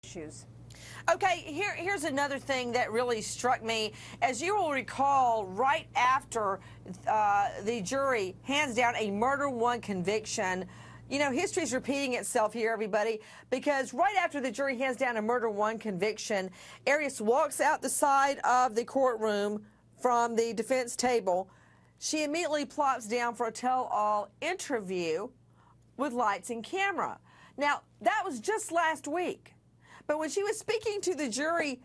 issues. Okay, here's another thing that really struck me. As you will recall, right after the jury hands down a murder one conviction, you know, history's repeating itself here, everybody, because right after the jury hands down a murder one conviction, Arias walks out the side of the courtroom from the defense table. She immediately plops down for a tell-all interview with lights and camera. Now, that was just last week. But when she was speaking to the jury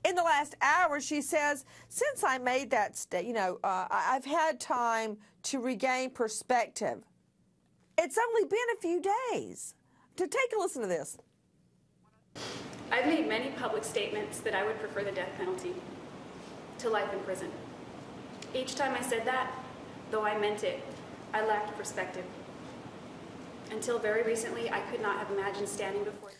in the last hour, she says, since I made that statement, I've had time to regain perspective. It's only been a few days. To take a listen to this. I've made many public statements that I would prefer the death penalty to life in prison. Each time I said that, though I meant it, I lacked perspective. Until very recently, I could not have imagined standing before.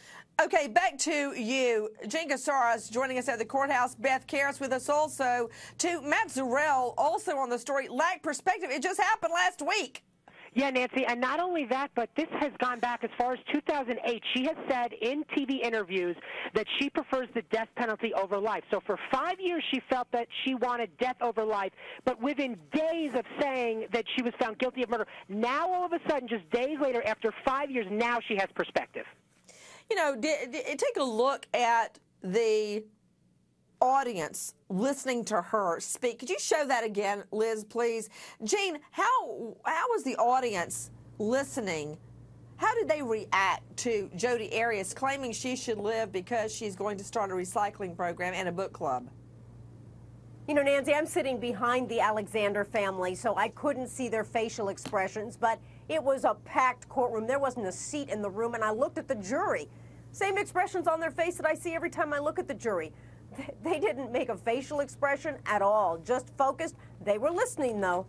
Okay, back to you. Jean Casares joining us at the courthouse. Beth Karras with us also. To Matt Zarrell, also on the story, lack perspective. It just happened last week. Yeah, Nancy, and not only that, but this has gone back as far as 2008. She has said in TV interviews that she prefers the death penalty over life. So for 5 years, she felt that she wanted death over life, but within days of saying that she was found guilty of murder, now all of a sudden, just days later, after 5 years, now she has perspective. You know, take a look at the audience listening to her speak. Could you show that again, Liz, please? Jean, how was the audience listening? How did they react to Jodi Arias claiming she should live because she's going to start a recycling program and a book club? You know, Nancy, I'm sitting behind the Alexander family, so I couldn't see their facial expressions, but it was a packed courtroom. There wasn't a seat in the room, and I looked at the jury. Same expressions on their face that I see every time I look at the jury. They didn't make a facial expression at all, just focused. They were listening, though.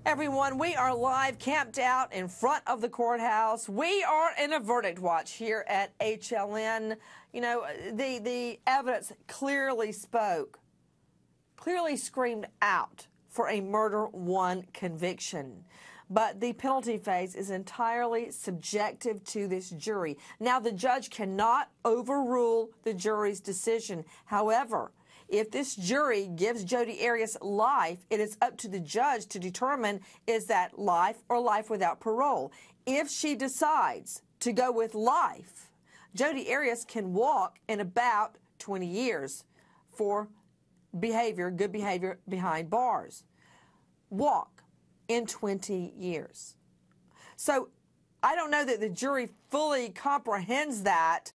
Everyone, we are live, camped out in front of the courthouse. We are in a verdict watch here at HLN. You know, the evidence clearly spoke, clearly screamed out for a murder one conviction. But the penalty phase is entirely subjective to this jury. Now, the judge cannot overrule the jury's decision. However, if this jury gives Jodi Arias life, it is up to the judge to determine is that life or life without parole. If she decides to go with life, Jodi Arias can walk in about 20 years for behavior, good behavior behind bars. Walk in 20 years. So I don't know that the jury fully comprehends that,